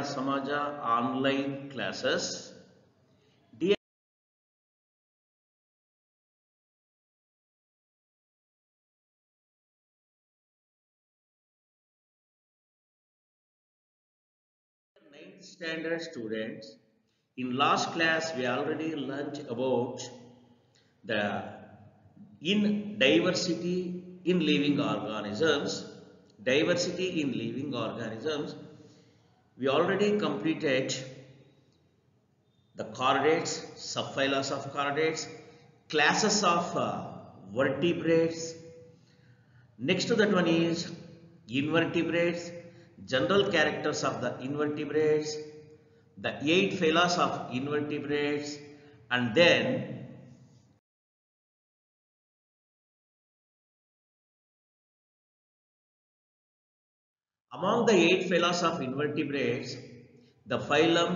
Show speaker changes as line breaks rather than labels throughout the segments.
Samaja online classes. Dear ninth standard students, in last class we already learnt about the in diversity in living organisms. Diversity in living organisms. We already completed the chordates, subphylum of chordates, classes of vertebrates. Next to that one is invertebrates, general characters of the invertebrates, the 8 phyla of invertebrates, and then among the 8 phyla of invertebrates, the phylum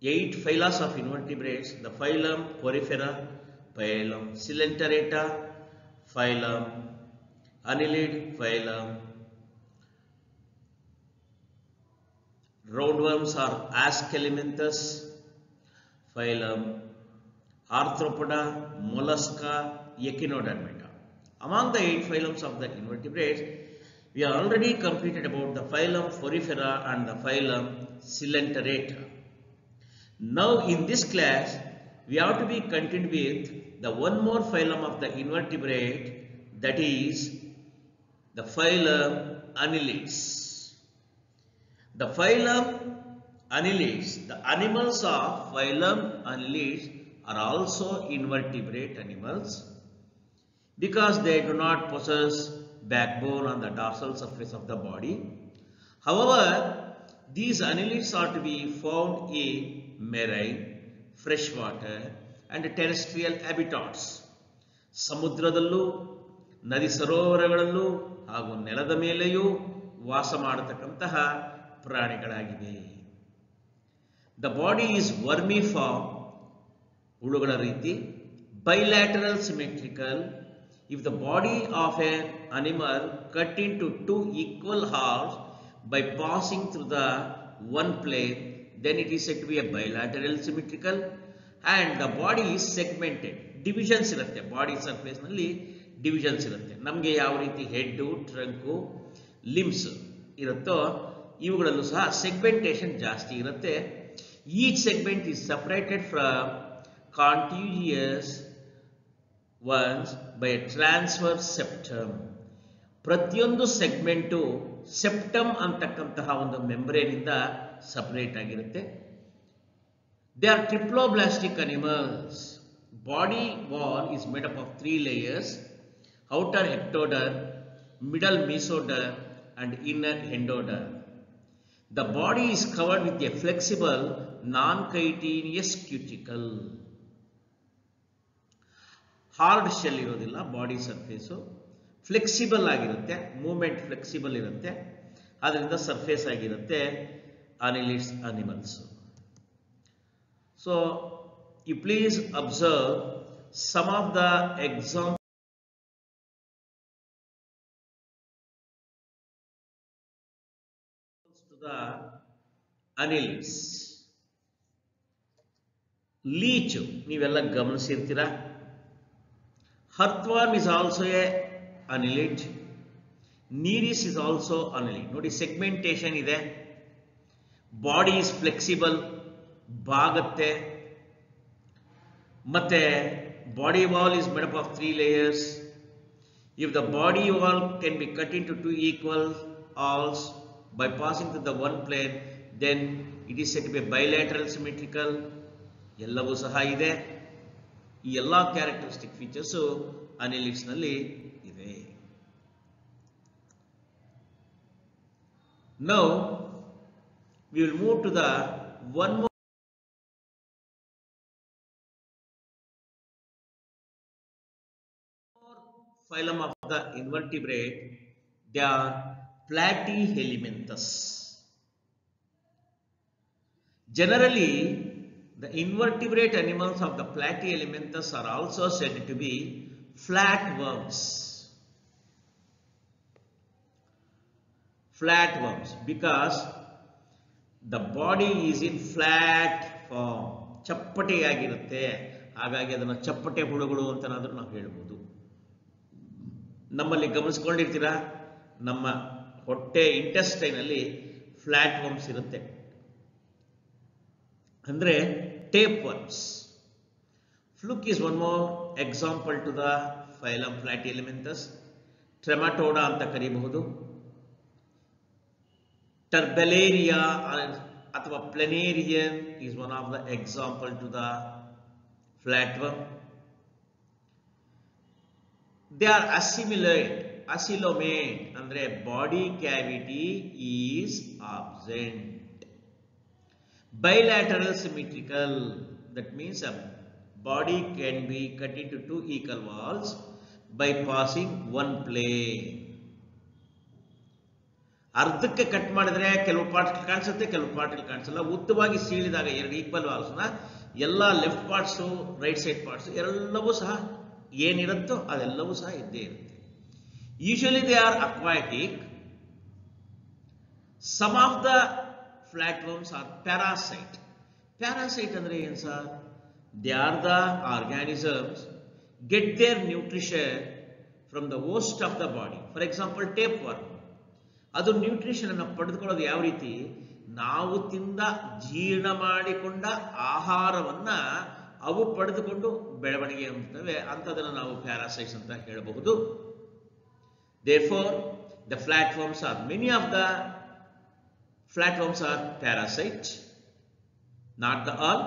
8 phyla of invertebrates, the phylum Porifera, phylum Coelenterata, phylum Annelid, phylum roundworms or Aschelminthus, phylum Arthropoda, Mollusca, Echinodermata. Among the 8 phylums of the invertebrates, we are already completed about the phylum Porifera and the phylum Coelenterata. Now in this class, we have to be continued with the one more phylum of the invertebrate, that is the phylum Annelids. The phylum Annelids, the animals of phylum Annelids are also invertebrate animals because they do not possess backbone on the dorsal surface of the body. However, these annelids are to be found in marine, freshwater and terrestrial habitats. ಸಮುದ್ರದಲ್ಲೂ ನದಿ ಸರೋವರಗಳಲ್ಲೂ ಹಾಗೂ ನೆಲದ ಮೇಲೆಯೂ ವಾಸ ಮಾಡತಕ್ಕಂತಹ ಪ್ರಾಣಿಗಳಾಗಿವೆ. The body is vermiform, ಹುಳುಗಳ ರೀತಿ, bilateral symmetrical. If the body of an animal cut into two equal halves by passing through the one plane, then it is said to be a bilateral symmetrical, and the body is segmented. Divisions irutte, body surface nalli divisions irutte. ನಮಗೆ ಯಾವ ರೀತಿ head, trunk, limbs ಇರುತ್ತೋ ಇವುಗಳಲ್ಲೂ ಸಹ segmentation ಜಾಸ್ತಿ ಇರುತ್ತೆ. Each segment is separated from contiguous ones by a transverse septum. ಪ್ರತಿಯೊಂದು segment septum ಅಂತಕ್ಕಂತಹ ಒಂದು ಮೆಂಬ್ರೇನ್ ಇಂದ ಸಪರೇಟ್ ಆಗಿರುತ್ತೆ. They are triploblastic animals. Body wall is made up of 3 layers: outer ectoderm, middle mesoderm and inner endoderm. The body is covered with a flexible non-chitinous cuticle. Hard shell ಇರೋದಿಲ್ಲ, body surface flexible ಆಗಿರುತ್ತೆ, movement flexible ಇರುತ್ತೆ, ಅದರಿಂದ surface ಆಗಿರುತ್ತೆ annelids animals. So you please observe some of the examples to the annelids. Leach ನೀವೆಲ್ಲ ಗಮನಿಸಿರ್ತೀರಾ. Earthworm is also a annelid. Nereis is also annelid. ನೋಡಿ segmentation ಇದೆ, body is flexible, ಬಾಗುತ್ತೆ, ಮತ್ತೆ body wall is made up of 3 layers. If the body wall can be cut into 2 equal halves by passing through the one plane, then it is said to be bilateral symmetrical. ಎಲ್ಲವೂ ಸಹ ಇದೆ. ಈ ಎಲ್ಲ characteristic features ಅನ್ನೆಲಿಡ್ಸ್ ನಲ್ಲಿ ಇವೆ. Now we will move to the one more phylum of the invertebrate. They are Platyhelminthes. Generally, the invertebrate animals of the Platyhelminthes are also said to be flatworms. Flatworms, because the body is in flat form, ಚಪ್ಪಟೆಯಾಗಿರುತ್ತೆ. ಹಾಗಾಗಿ ಅದನ್ನು ಚಪ್ಪಟೆ ಹುಳುಗಳು ಅಂತನಾದ್ರೂ ನಾವು ಹೇಳ್ಬೋದು. ನಮ್ಮಲ್ಲಿ ಗಮನಿಸ್ಕೊಂಡಿರ್ತೀರಾ, ನಮ್ಮ ಹೊಟ್ಟೆ ಇಂಟೆಸ್ಟೈನಲ್ಲಿ ಫ್ಲಾಟ್ ವರ್ಮ್ಸ್ ಇರುತ್ತೆ, ಅಂದ್ರೆ tapeworms. Fluke is one more example to the phylum Platyhelminthes. Trematoda ಅಂತ ಕರೀಬಹುದು. ಟರ್ಬೆಲೇರಿಯಾ ಅಥವಾ planarian is one of the example to the flatworm. They are acyllomate ಅಂದ್ರೆ body cavity is absent. Bilateral symmetrical, that means a body can be cut into two equal walls by passing one plane. ಅರ್ಧಕ್ಕೆ cut ಮಾಡಿದ್ರೆ ಕೆಲವು part ಕಾಣಿಸುತ್ತೆ, ಕೆಲವು part ಕಾಣಿಸಲ್ಲ. ಉದ್ದವಾಗಿ ಸೀಳಿದಾಗ ಎರಡು equal ವಾಲ್ಸ್ನ ಎಲ್ಲ left parts right side parts ಎಲ್ಲವೂ ಸಹ ಏನಿರುತ್ತೋ ಅದೆಲ್ಲವೂ ಸಹ ಇದ್ದೇ ಇರುತ್ತೆ. Usually they are aquatic. Some of the flat worms are parasite. Parasite ಅಂದ್ರೆ ಏನು sir? They are the organisms get their nutrition from the host of the body. For example tapeworm, ಅದು ನ್ಯೂಟ್ರಿಷನ್ ಅನ್ನು ಪಡೆದುಕೊಳ್ಳೋದು ಯಾವ ರೀತಿ? ನಾವು ತಿಂದ ಜೀರ್ಣ ಮಾಡಿಕೊಂಡ ಆಹಾರವನ್ನ ಅವು ಪಡೆದುಕೊಂಡು ಬೆಳವಣಿಗೆ ಹೊಂದುತ್ತವೆ, ಅಂತದನ್ನು ನಾವು ಪ್ಯಾರಾಸೈಟ್ಸ್ ಅಂತ ಹೇಳಬಹುದು. Therefore, the flatworms are, many of the flatworms are parasites, not the all.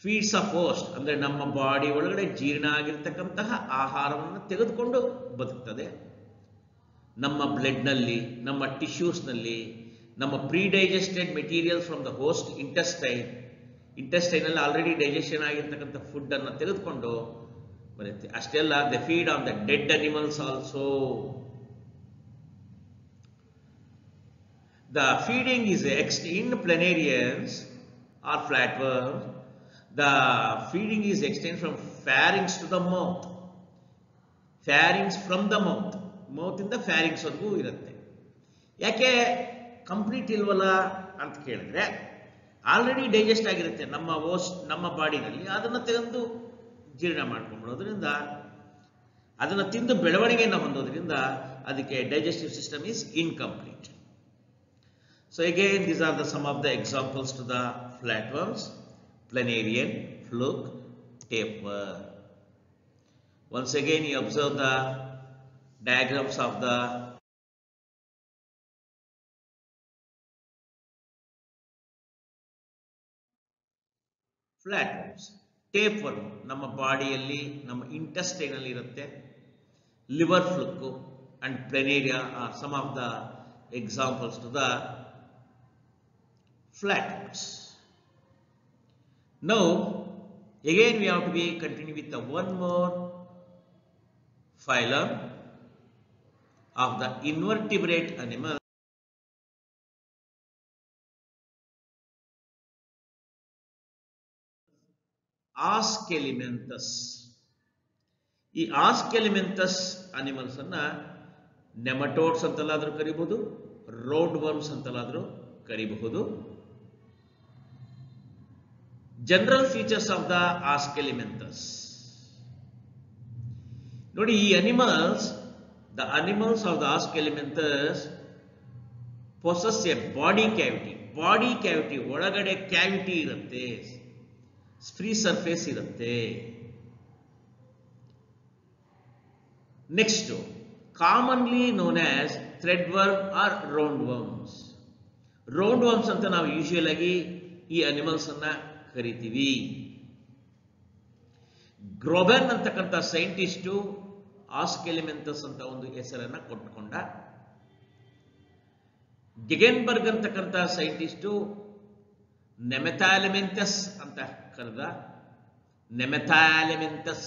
Feeds of host ಅಂದ್ರೆ ನಮ್ಮ ಬಾಡಿ ಒಳಗಡೆ ಜೀರ್ಣ ಆಗಿರ್ತಕ್ಕಂತಹ ಆಹಾರವನ್ನು ತೆಗೆದುಕೊಂಡು ಬದುಕ್ತದೆ. ನಮ್ಮ ಬ್ಲಡ್ನಲ್ಲಿ, ನಮ್ಮ ಟಿಶ್ಯೂಸ್ನಲ್ಲಿ, ನಮ್ಮ predigested materials from the host ಇಂಟೆಸ್ಟೈನಲ್ಲಿ ಆಲ್ರೆಡಿ ಡೈಜೆಷನ್ ಆಗಿರ್ತಕ್ಕಂಥ ಫುಡ್ ಅನ್ನು ತೆಗೆದುಕೊಂಡು ಬರುತ್ತೆ. ಅಷ್ಟೆಲ್ಲ they feed on the dead animals also. The feeding is in planarians are flatworms. The feeding is extend from pharynx to the mouth. Pharynx from the mouth, mouth ಇಂದ pharynx ವರೆಗೂ ಇರುತ್ತೆ. ಯಾಕೆ complete ಇಲ್ವಲ್ಲ ಅಂತ ಕೇಳಿದ್ರೆ, ಆಲ್ರೆಡಿ ಡೈಜೆಸ್ಟ್ ಆಗಿರುತ್ತೆ ನಮ್ಮ ಬಾಡಿನಲ್ಲಿ. ಅದನ್ನು ತೆಗೆದು ಜೀರ್ಣ ಮಾಡ್ಕೊಂಡ್ಬಿಡೋದ್ರಿಂದ, ಅದನ್ನು ತಿಂದು ಬೆಳವಣಿಗೆಯನ್ನು ಹೊಂದೋದ್ರಿಂದ ಅದಕ್ಕೆ digestive system is incomplete. So again these are the some of the examples to the flatworms: planarian, fluke, tapeworm. Once again you observe the diagrams of the flatworms. Tapeworm ನಮ್ಮ ಬಾಡಿಯಲ್ಲಿ, ನಮ್ಮ ಇಂಟೆಸ್ಟೈನ್ ಅಲ್ಲಿ ಇರುತ್ತೆ. Liver fluke and planaria are some of the examples to the flatworms. Now again we have to be continue with the one more phylum of the invertebrate animal, Aschelminthus. ಈ ಆಸ್ಕೆಲಿಮೆಂಥಸ್ animals ಅನ್ನ nematodes ಅಂತಲಾದ್ರೂ ಕರಿಬಹುದು, road worms ಅಂತಲಾದ್ರೂ ಕರಿಬಹುದು. General features of the ಆಸ್ಕೆಲಿಮೆಂಥಸ್ ನೋಡಿ. ಈ the animals of the Aschelminthus possess a body cavity. Body cavity, ಒಳಗಡೆ cavity ಇರುತ್ತೆ, free surface ಇರುತ್ತೆ. Next, commonly known as thread worm are round worms. Round worms ಅಂತ ನಾವು usual ಆಗಿ ಈ ಅನಿಮಲ್ಸ್ ಅನ್ನ ಕರಿತೀವಿ. ಗ್ರೋಬೆನ್ ಅಂತಕ್ಕಂಥ ಸೈಂಟಿಸ್ಟು ಆಸ್ಕೆಲಿಮೆಂಥಸ್ ಅಂತ ಒಂದು ಹೆಸರನ್ನ ಕೊಟ್ಟುಕೊಂಡ. ಗೆಗೆನ್ಬರ್ಗ್ ಅಂತಕ್ಕಂಥ ಸೈಂಟಿಸ್ಟು ನೆಮೆಥಾಲಿಮೆಂಥಸ್ ಅಂತ ಕರೆದ. ನೆಮೆಥಾಲಿಮೆಂಥಸ್.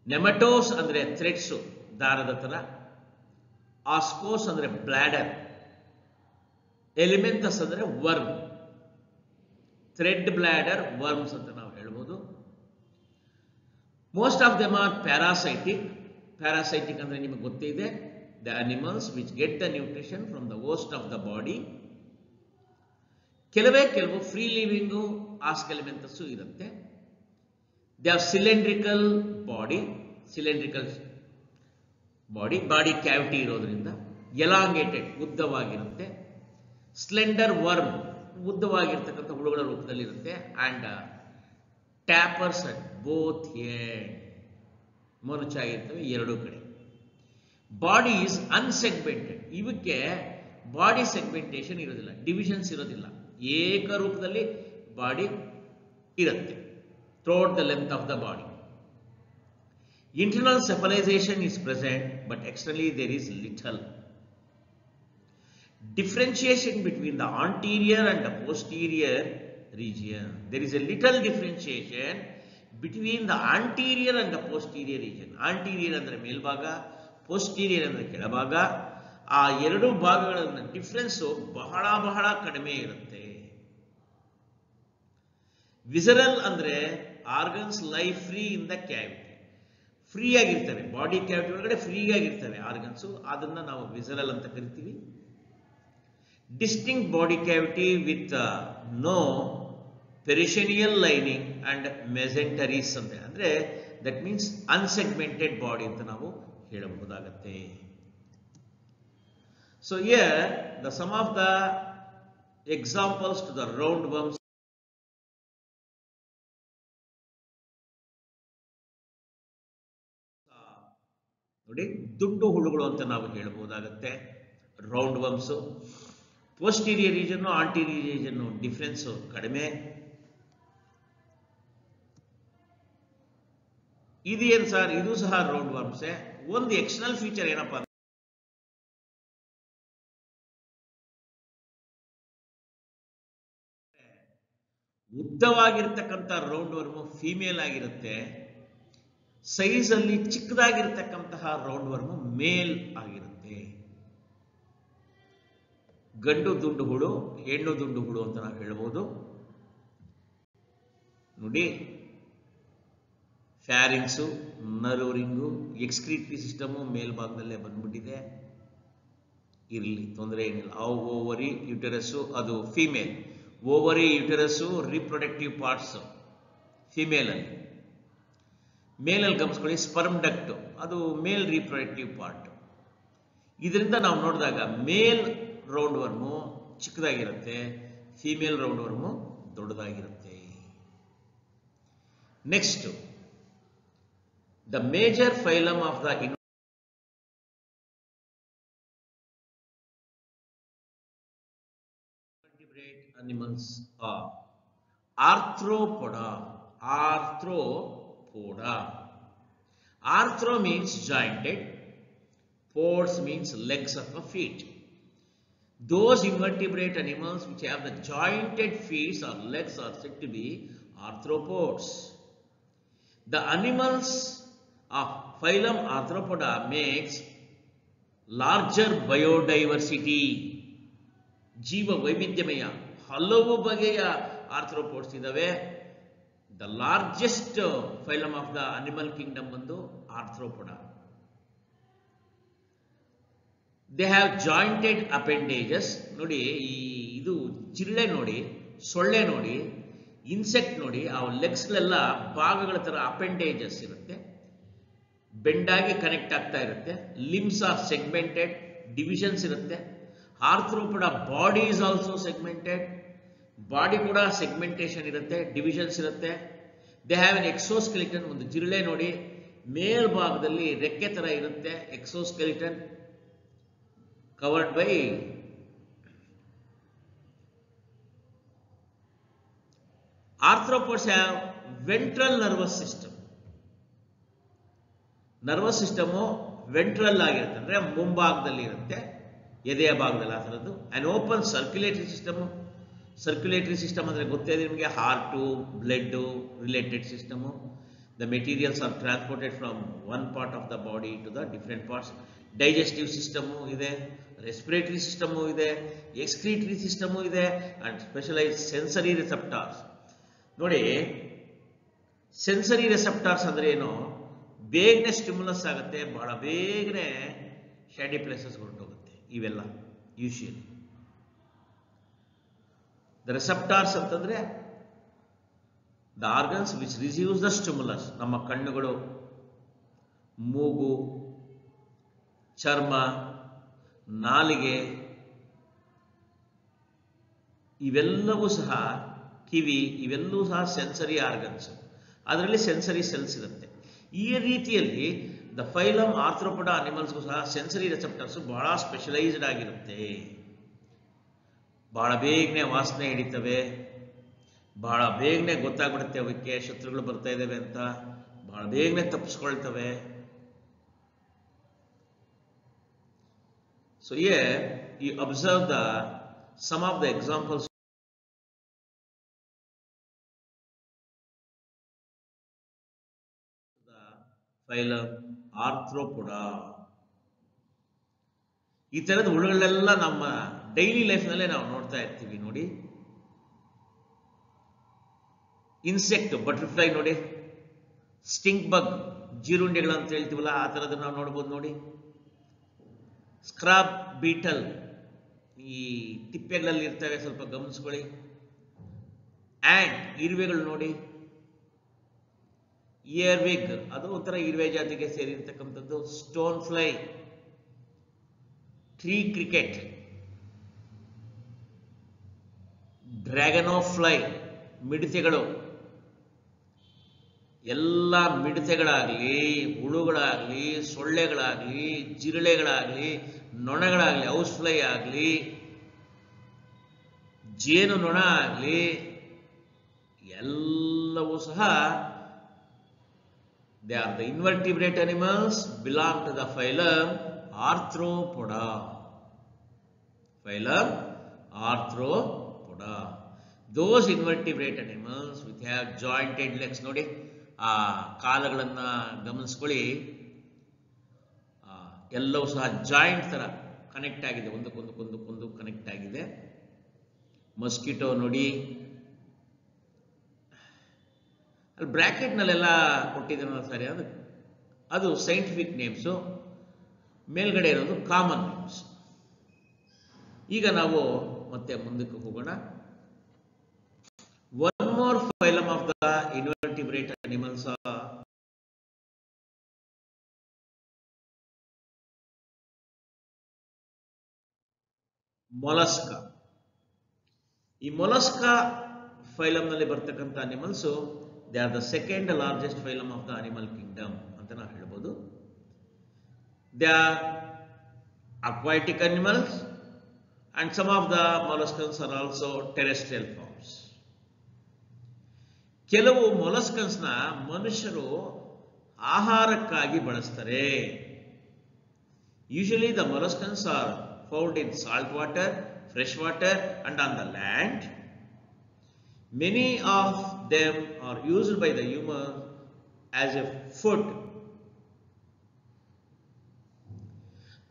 ನೆಮಟೋಸ್ ಅಂದ್ರೆ ಥ್ರೆಡ್ಸ್, ದಾರದ ತರ. ಆಸ್ಕೋಸ್ ಅಂದ್ರೆ ಬ್ಲಾಡರ್. ಎಲಿಮೆಂಥಸ್ ಅಂದ್ರೆ ವರ್ಮ್. ಥ್ರೆಡ್ ಬ್ಲಾಡರ್ ವರ್ಮ್ಸ್ ಅಂತ ನಾವು ಹೇಳ್ಬೋದು. Most of them are parasitic. Parasitic ಅಂದ್ರೆ ನಿಮಗೆ ಗೊತ್ತೇ ಇದೆ. the animals which get the nutrition from the host of the body. ಕೆಲವು ಫ್ರೀ ಲಿವಿಂಗು ಆಸ್ಕೆಲಿಮೆಂಟಸ್ ಇರುತ್ತೆ. They are cylindrical body cavity ಇರೋದ್ರಿಂದ ಎಲಾಂಗೇಟೆಡ್ ಉದ್ದವಾಗಿರುತ್ತೆ. ಸ್ಲೆಂಡರ್ ವರ್ಮ್ ಉದ್ದವಾಗಿರ್ತಕ್ಕಂಥ ಹುಳುಗಳ ರೂಪದಲ್ಲಿರುತ್ತೆ. ಅಂಡ್ ಟ್ಯಾಪರ್ಸ್ ಅಟ್ ಬೋತ್ ಎಂಡ್ ಮೊನಚಾಗಿರ್ತವೆ ಎರಡೂ ಕಡೆ. Body is unsegmented. ಇವಕ್ಕೆ ಬಾಡಿ ಸೆಗ್ಮೆಂಟೇಷನ್ ಇರೋದಿಲ್ಲ, divisions ಇರೋದಿಲ್ಲ, ಏಕರೂಪದಲ್ಲಿ ಬಾಡಿ ಇರುತ್ತೆ throughout the length of the body. Internal cephalization is present, but externally there is little. Differentiation between the anterior and the posterior region. There is a little differentiation between the anterior and the posterior region. Anterior ಅಂದ್ರೆ ಮೇಲ್ಭಾಗ, posterior ಅಂದ್ರೆ ಕೆಳಭಾಗ. ಆ ಎರಡು ಭಾಗಗಳ difference ಬಹಳ ಕಡಿಮೆ ಇರುತ್ತೆ. Visceral ಅಂದ್ರೆ organs lie free in the cavity. Free ಆಗಿರ್ತವೆ, ಬಾಡಿ ಕ್ಯಾವಿಟಿ ಒಳಗಡೆ ಫ್ರೀ ಆಗಿರ್ತವೆ ಆರ್ಗನ್ಸು, ಅದನ್ನ ನಾವು ವಿಸರಲ್ ಅಂತ ಕರಿತೀವಿ. Distinct body cavity with no peritoneal lining and mesenteries ಅಂತ, ಅಂದ್ರೆ ದಟ್ ಮೀನ್ಸ್ ಅನ್ಸೆಗ್ಮೆಂಟೆಡ್ ಬಾಡಿ ಅಂತ ನಾವು ಹೇಳಬಹುದಾಗತ್ತೆ. So here the some of the examples to the roundworms. ನೋಡಿ, ದುಂಡು ಹುಳುಗಳು ಅಂತ ನಾವು ಹೇಳಬಹುದಾಗತ್ತೆ roundworms. Posterior region, anterior region difference ಕಡಿಮೆ. ಇದೇನು ಸರ್, ಇದು ಸಹ ರೌಂಡ್ ವರ್ಮ್ಸೇ. ಒಂದು ಎಕ್ಸ್ಟರ್ನಲ್ ಫೀಚರ್ ಏನಪ್ಪಾ, ಉದ್ದವಾಗಿರ್ತಕ್ಕಂಥ ರೌಂಡ್ ವರ್ಮ್ ಫೀಮೇಲ್ ಆಗಿರುತ್ತೆ, ಸೈಜ್ ಅಲ್ಲಿ ಚಿಕ್ಕದಾಗಿರ್ತಕ್ಕಂತಹ ರೌಂಡ್ ವರ್ಮ್ ಮೇಲ್ ಆಗಿರುತ್ತೆ. ಗಂಡು ದುಂಡು ಹುಳು, ಹೆಣ್ಣು ದುಂಡು ಹುಳು ಅಂತ ನಾವು ಹೇಳ್ಬೋದು. ನೋಡಿ, pharynx, nerve ring, excretory system ಮೇಲ್ಭಾಗದಲ್ಲೇ ಬಂದ್ಬಿಟ್ಟಿದೆ. ಇರಲಿ, ತೊಂದರೆ ಏನಿಲ್ಲ. ಓವರಿ, ಯುಟೆರಸ್ಸು ಅದು female. Ovary, uterus reproductive parts female ಅಲ್ಲಿ. ಮೇಲಲ್ಲಿ ಗಮನಿಸ್ಕೊಳ್ಳಿ, ಸ್ಪರ್ಮ್ ಡಕ್ಟ್ ಅದು ಮೇಲ್ ರಿಪ್ರೊಡಕ್ಟಿವ್ ಪಾರ್ಟ್. ಇದರಿಂದ ನಾವು ನೋಡಿದಾಗ ಮೇಲ್ ರೌಂಡ್ ವರ್ಮು ಚಿಕ್ಕದಾಗಿರುತ್ತೆ, ಫಿಮೇಲ್ ರೌಂಡ್ ವರ್ಮು ದೊಡ್ಡದಾಗಿರುತ್ತೆ. Next, the major phylum of the invertebrate animals are arthropoda. Arthro means jointed, pods means legs of a feet. Those invertebrate animals which have the jointed feet or legs are said to be arthropods. The animals of phylum Arthropoda makes larger biodiversity. ಜೀವ ವೈವಿಧ್ಯಮಯ ಹಲವು ಬಗೆಯ arthropods ಇದಾವೆ. The largest phylum of the animal kingdom ಬಂದು Arthropoda. They have jointed appendages. ನೋಡಿ, ಇದು ಜಿರಳೆ ನೋಡಿ, ಸೊಳ್ಳೆ ನೋಡಿ, ಇನ್ಸೆಕ್ಟ್ ನೋಡಿ, ಆ ಲೆಗ್ಸ್ಗಳೆಲ್ಲ ಭಾಗಗಳ ತರ ಅಪೆಂಡೇಜಸ್ ಇರುತ್ತೆ, ಬೆಂಡಾಗಿ ಕನೆಕ್ಟ್ ಆಗ್ತಾ ಇರುತ್ತೆ. ಲಿಮ್ಸ್ ಆರ್ ಸೆಗ್ಮೆಂಟೆಡ್, ಡಿವಿಷನ್ಸ್ ಇರುತ್ತೆ. Arthropoda body is also segmented, body ಕೂಡ ಸೆಗ್ಮೆಂಟೇಷನ್ ಇರುತ್ತೆ, ಡಿವಿಷನ್ಸ್ ಇರುತ್ತೆ. They have an exoskeleton. ಒಂದು ಜಿರಳೆ ನೋಡಿ, ಮೇಲ್ಭಾಗದಲ್ಲಿ ರೆಕ್ಕೆ ತರ ಇರುತ್ತೆ, exoskeleton covered by arthropods have ventral nervous system. Nervous system ventral ಆಗಿರುತ್ತೆ, ಅಂದ್ರೆ ಮುಂಭಾಗದಲ್ಲಿ ಇರುತ್ತೆ, ಎದೆಯ ಭಾಗದಲ್ಲಿ ಆ ಥರದ್ದು. ಆ್ಯಂಡ್ ಓಪನ್ ಸರ್ಕ್ಯುಲೇಟರಿ ಸಿಸ್ಟಮ್ ಅಂದರೆ ಗೊತ್ತೇ ಇದೆ ನಿಮಗೆ, heart, blood related system. The materials are transported from one part of the body to the different parts. Digestive system ಇದೆ, ರೆಸ್ಪಿರೇಟರಿ ಸಿಸ್ಟಮು ಇದೆ, ಎಕ್ಸ್ಕ್ರೀಟರಿ ಸಿಸ್ಟಮು ಇದೆ, ಆ್ಯಂಡ್ ಸ್ಪೆಷಲೈಸ್ ಸೆನ್ಸರಿ ರಿಸೆಪ್ಟಾರ್ಸ್. ನೋಡಿ, sensory receptors ಅಂದರೆ ಏನು, ಬೇಗನೆ ಸ್ಟಿಮ್ಯುಲಸ್ ಆಗುತ್ತೆ, ಬಹಳ ಬೇಗನೆ shady places ಹೊರಟೋಗುತ್ತೆ ಇವೆಲ್ಲ ಯೂಶುವಲಿ. ದ ರಿಸೆಪ್ಟಾರ್ಸ್ ಅಂತಂದ್ರೆ the organs which receives the stimulus. ನಮ್ಮ ಕಣ್ಣುಗಳು, ಮೂಗು, ಚರ್ಮ, ನಾಲಿಗೆ, ಇವೆಲ್ಲವೂ ಸಹ ಕಿವಿ, ಇವೆಲ್ಲವೂ ಸಹ ಸೆನ್ಸರಿ ಆರ್ಗನ್ಸ್. ಅದರಲ್ಲಿ ಸೆನ್ಸರಿ ಸೆಲ್ಸ್ ಇರುತ್ತೆ. ಈ ರೀತಿಯಲ್ಲಿ ದ ಫೈಲಮ್ ಆರ್ಥ್ರೋಪೊಡಾ ಅನಿಮಲ್ಸ್ಗೂ ಸಹ ಸೆನ್ಸರಿ ರಿಸೆಪ್ಟರ್ಸ್ ಬಹಳ ಸ್ಪೆಷಲೈಸ್ಡ್ ಆಗಿರುತ್ತೆ. ಬಹಳ ಬೇಗನೆ ವಾಸನೆ ಹಿಡಿತವೆ, ಬಹಳ ಬೇಗನೆ ಗೊತ್ತಾಗ್ಬಿಡುತ್ತೆ ಅವಕ್ಕೆ ಶತ್ರುಗಳು ಬರ್ತಾ ಇದ್ದಾವೆ ಅಂತ, ಬಹಳ ಬೇಗನೆ ತಪ್ಪಿಸ್ಕೊಳ್ತವೆ. So you observe some of the examples the phylum Arthropoda. ಈ ತರದ ಹುಳುಗಳೆಲ್ಲ ನಮ್ಮ ಡೈಲಿ ಲೈಫ್ ನಲ್ಲೇ ನಾವು ನೋಡ್ತಾ ಇರ್ತೀವಿ. ನೋಡಿ, ಇನ್ಸೆಕ್ಟ್, ಬಟರ್ಫ್ಲೈ ನೋಡಿ, ಸ್ಟಿಂಕ್ ಬಗ್, ಜೀರುಂಡೆಗಳು ಅಂತ ಹೇಳ್ತೀವಲ್ಲ, ಆ ತರದನ್ನ ನಾವು ನೋಡ್ಬೋದು. ನೋಡಿ, ಸ್ಕ್ರಾಬ್ ಬೀಟಲ್, ಈ ತಿಪ್ಪೆಗಳಲ್ಲಿ ಇರ್ತವೆ, ಸ್ವಲ್ಪ ಗಮನಿಸ್ಕೊಳ್ಳಿ. ಆಂಟ್, ಇರುವೆಗಳು ನೋಡಿ. ಇಯರ್ವಿಗ್, ಅದು ಒಂಥರ ಇರುವೆ ಜಾತಿಗೆ ಸೇರಿರ್ತಕ್ಕಂಥದ್ದು. Stonefly, tree cricket, dragon of fly, ಮಿಡತೆಗಳು. ಎಲ್ಲ ಮಿಡತೆಗಳಾಗಲಿ, ಹುಳುಗಳಾಗಲಿ, ಸೊಳ್ಳೆಗಳಾಗಲಿ, ಜಿರಳೆಗಳಾಗಲಿ, ನೊಣಗಳಾಗಲಿ, ಹೌಸ್ ಫ್ಲೈ ಆಗಲಿ, ಜೇನು ನೊಣ ಆಗಲಿ, ಎಲ್ಲವೂ ಸಹ they are the invertebrate animals belong to the phylum Arthropoda. Phylum Arthropoda. Those invertebrate animals with have jointed legs. ನೋಡಿ, ಆ ಕಾಲುಗಳನ್ನ ಗಮನಿಸ್ಕೊಳ್ಳಿ, ಎಲ್ಲವೂ ಸಹ ಜಾಯಿಂಟ್ ತರ ಕನೆಕ್ಟ್ ಆಗಿದೆ, ಒಂದಕ್ಕೊಂದು ಕನೆಕ್ಟ್ ಆಗಿದೆ. ಮಸ್ಕಿಟೋ ನೋಡಿ, ಅಲ್ಲಿ ಬ್ರಾಕೆಟ್ನಲ್ಲೆಲ್ಲ ಕೊಟ್ಟಿದ್ದೀನಲ್ಲ ಸರಿ, ಅದು ಸೈಂಟಿಫಿಕ್ ನೇಮ್ಸು, ಮೇಲ್ಗಡೆ ಇರೋದು ಕಾಮನ್ ನೇಮ್ಸ್. ಈಗ ನಾವು ಮತ್ತೆ ಮುಂದಕ್ಕೆ ಹೋಗೋಣ. One more phylum of the invertebrate animals Mollusca. ಈ ಮೊಲಸ್ಕಾ ಫೈಲಮ್ ನಲ್ಲಿ ಬರ್ತಕ್ಕಂಥ animals they are the second largest phylum of the animal kingdom ಅಂತ ನಾವು ಹೇಳ್ಬೋದು. They are aquatic animals and some of the molluscans are also terrestrial forms. ಕೆಲವು ಮೊಲಸ್ಕನ್ಸ್ ನ ಮನುಷ್ಯರು ಆಹಾರಕ್ಕಾಗಿ ಬಳಸ್ತಾರೆ. Usually the molluscans are found in salt water, fresh water and on the land. Many of them are used by the human as a food.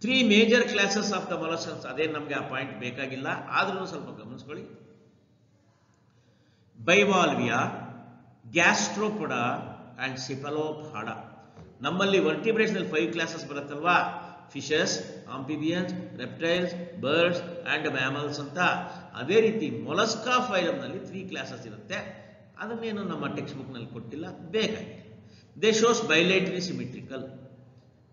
Three major classes of the molluscans. ಅದೇ ನಮಗೆ ಆ point ಬೇಕಾಗಿಲ್ಲ, ಆದ್ರೂ ಸ್ವಲ್ಪ ಗಮನಿಸ್ಕೊಳ್ಳಿ. ಬೈವಾಲ್ವಿಯಾ, ಗ್ಯಾಸ್ಟ್ರೋಪೊಡಾ and ಸಿಫಲೋಪಾಡಾ. ನಮ್ಮಲ್ಲಿ vertebrates ನಲ್ಲಿ 5 classes ಬರುತ್ತಲ್ವಾ, fishes, amphibians, reptiles, birds and mammals ಅಂತ. ಅದೇ ರೀತಿ ಮೊಲಸ್ಕಾ ಫೈಲಮ್ ನಲ್ಲಿ 3 ಕ್ಲಾಸಸ್ ಇರುತ್ತೆ. ಅದನ್ನೇನು ನಮ್ಮ ಟೆಕ್ಸ್ಟ್ ಬುಕ್ ನಲ್ಲಿ ಕೊಟ್ಟಿಲ್ಲ, ಬೇಕಾಗಿದೆ. They shows bilaterally symmetrical.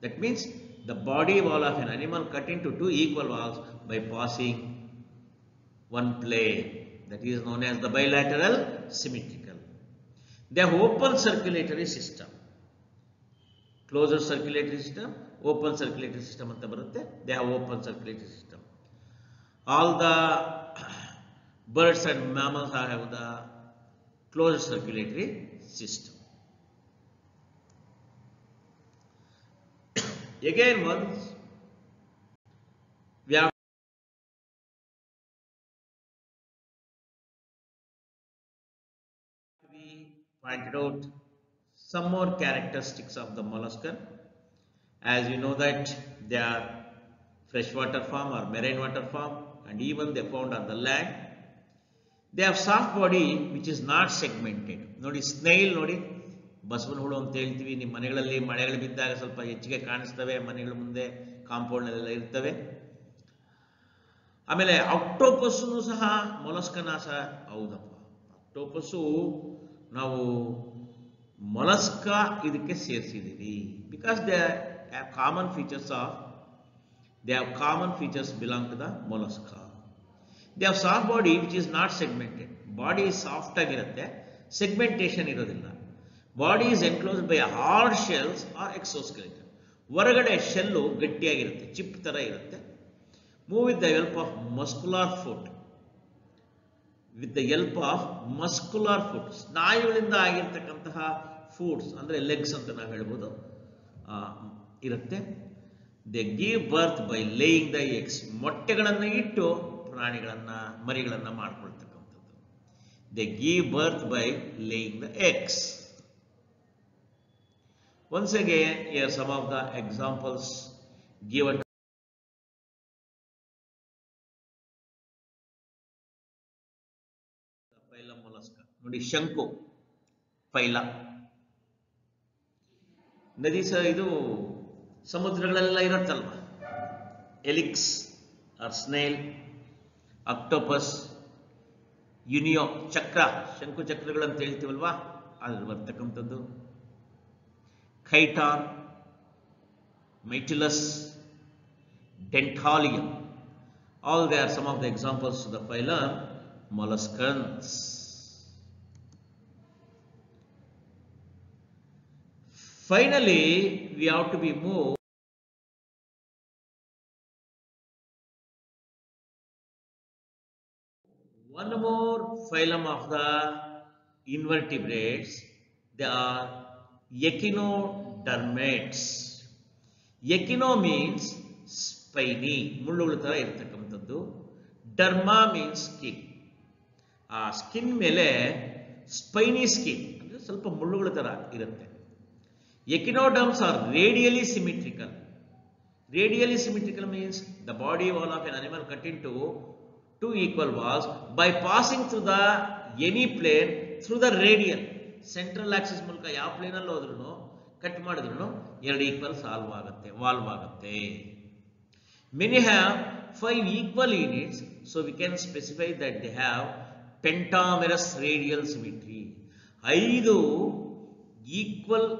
That means the body wall of an animal cut into 2 equal walls by passing one plane. That is known as the bilateral symmetrical. They have open circulatory system. Closed circulatory system, open circulatory system anta barutte. They have open circulatory system. All the birds and mammals have the closed circulatory system. Again, once we have pointed out some more characteristics of the molluscan. As you know that they are freshwater form or marine water form, and even they found on the land. They have soft body which is not segmented. Nodi snail nodi, ಬಸವನ ಹುಳು ಅಂತ ಹೇಳ್ತೀವಿ. ನಿಮ್ಮ ಮನೆಗಳಲ್ಲಿ ಮಳೆಗಳು ಬಿದ್ದಾಗ ಸ್ವಲ್ಪ ಹೆಚ್ಚಿಗೆ ಕಾಣಿಸ್ತವೆ ಮನೆಗಳ ಮುಂದೆ, ಕಾಂಪೌಂಡ್ನಲ್ಲೆಲ್ಲ ಇರ್ತವೆ. ಆಮೇಲೆ ಆಕ್ಟೋಪಸ್ಸು ಸಹ ಮೊಲಸ್ಕನಾಶ. ಹೌದಪ್ಪ, ಆಕ್ಟೋಪಸ್ಸು ನಾವು ಮೊಲಸ್ಕ ಇದಕ್ಕೆ ಸೇರಿಸಿದ್ದೀವಿ. Because they have common features belong to the Mollusca. They have soft body which is not segmented. Body soft ಆಗಿರುತ್ತೆ, ಸೆಗ್ಮೆಂಟೇಷನ್ ಇರೋದಿಲ್ಲ. Body is enclosed by hard shells or exoskeleton. ಹೊರಗಡೆ ಶೆಲ್ಲು ಗಟ್ಟಿಯಾಗಿರುತ್ತೆ, ಚಿಪ್ ತರ ಇರುತ್ತೆ. Move with the help of muscular foot. With the help of muscular foot, ಸ್ನಾಯುಗಳಿಂದ ಆಗಿರ್ತಕ್ಕಂತಹ foods ಅಂದ್ರೆ ಲೆಗ್ಸ್ ಅಂತ ನಾವು ಹೇಳ್ಬೋದು ಇರುತ್ತೆ. They give birth by laying the eggs. ಮೊಟ್ಟೆಗಳನ್ನು ಇಟ್ಟು ಮರಿಗಳನ್ನ ಮಾಡ್ಕೊಳ್ತಕ್ಕಂಥದ್ದು. They give birth by laying the eggs. Once again, here some of the examples given. Phylum mollusca. ನೋಡಿ, ಶಂಕು ಫೈಲ. ನದಿ ಇದು ಸಮುದ್ರಗಳೆಲ್ಲ ಇರುತ್ತಲ್ವಾ. ಎಲಿಕ್ಸ್ ಆರ್ ಸ್ನೇಲ್, ಆಕ್ಟೋಪಸ್, ಯುನಿಯೋ ಚಕ್ರ, ಶಂಕು ಚಕ್ರಗಳಂತ ಹೇಳ್ತೀವಲ್ವಾ, ಅದ್ರ ಬರ್ತಕ್ಕಂಥದ್ದು. Chiton, Mytilus, Dentalium. All they are some of the examples of the phylum molluscans. Finally, we have to be moved one more phylum of the invertebrates. They are echinodermates. Echino means spiny, ಮುಳ್ಳುಗಳ ತರ ಇರತಕ್ಕಂಥದ್ದು. Derma means skin. ಆ skin ಮೇಲೆ spiny skin ಅಂದ್ರೆ ಸ್ವಲ್ಪ ಮುಳ್ಳುಗಳ ತರ ಇರುತ್ತೆ. Echinoderms are radially symmetrical. Radially symmetrical means the body wall of an animal cut into two equal walls by passing through the any plane through the radial. Central axis ಮೂಲಕ ಯಾವ plane ಅಲ್ಲಿ ಹೋದ್ರೂ cut ಮಾಡಿದ್ರು ಎರಡು equal valve ಆಗುತ್ತೆ. Many have 5 equal units, so we can specify that they have pentamerous radial symmetry. 5 equal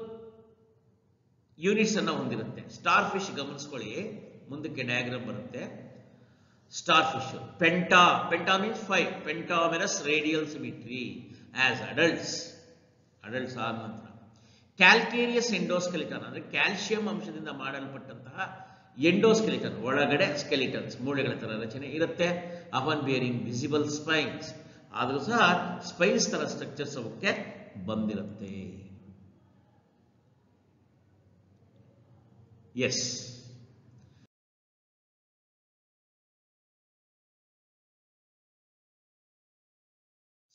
units ಅನ್ನ ಹೊಂದಿರುತ್ತೆ. Starfish ಗಮನಿಸ್ಕೊಳ್ಳಿ, ಮುಂದಕ್ಕೆ ಡಯಾಗ್ರಾಮ್ ಬರುತ್ತೆ. Starfish penta means 5, pentamerous radial symmetry as adults ಆದ ನಂತರ. ಕ್ಯಾಲ್ಕೇರಿಯಸ್ ಎಂಡೋಸ್ಕೆಲಿಟನ್ ಅಂದ್ರೆ calcium ಅಂಶದಿಂದ ಮಾಡಲ್ಪಟ್ಟಂತಹ endoskeleton, ಒಳಗಡೆ ಸ್ಕೆಲಿಟನ್ಸ್ ಮೂಳೆಗಳ ತರ ರಚನೆ ಇರುತ್ತೆ. ಅವನ್ ಬಿಯರಿಂಗ್ ವಿಸಿಬಲ್ ಸ್ಪೈನ್ಸ್, ಆದ್ರೂ ಸಹ ಸ್ಪೈನ್ಸ್ ತರ ಸ್ಟ್ರಕ್ಚರ್ಸ್ ಅವಕ್ಕೆ ಬಂದಿರುತ್ತೆ. ಎಸ್,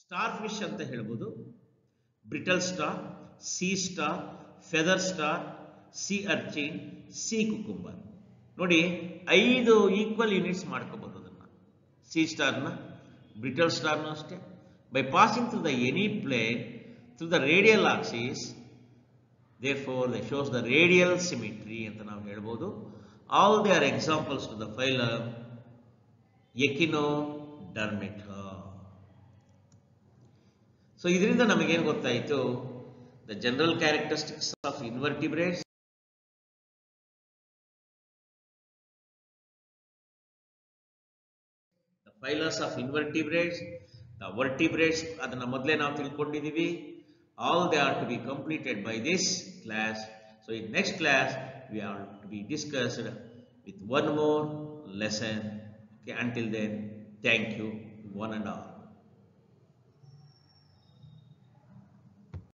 ಸ್ಟಾರ್ ಫಿಶ್ ಅಂತ ಹೇಳ್ಬೋದು. Brittle star, sea star, feather star, sea urchin, sea cucumber. ನೋಡಿ, 5 ಈಕ್ವಲ್ ಯೂನಿಟ್ಸ್ ಮಾಡ್ಕೋಬಹುದು ಅದನ್ನ. ಸಿ ಸ್ಟಾರ್ನ, ಬ್ರಿಟಲ್ ಸ್ಟಾರ್ನು ಅಷ್ಟೇ. By passing through the any plane through the radial axis, therefore they shows the radial symmetry ಅಂತ ನಾವು ಹೇಳ್ಬೋದು. All they are examples to the phylum Echinodermata. So ಇದರಿಂದ ನಮಗೇನು ಗೊತ್ತಾಯಿತು? The general characteristics of invertebrates, the phylas of invertebrates, the vertebrates ಅದನ್ನ ಮೊದಲೇ ನಾವು ತಿಳ್ಕೊಂಡಿದ್ದೀವಿ. All they are to be completed by this class. So in next class we are to be discussed with one more lesson. Okay, until then, thank you one and all.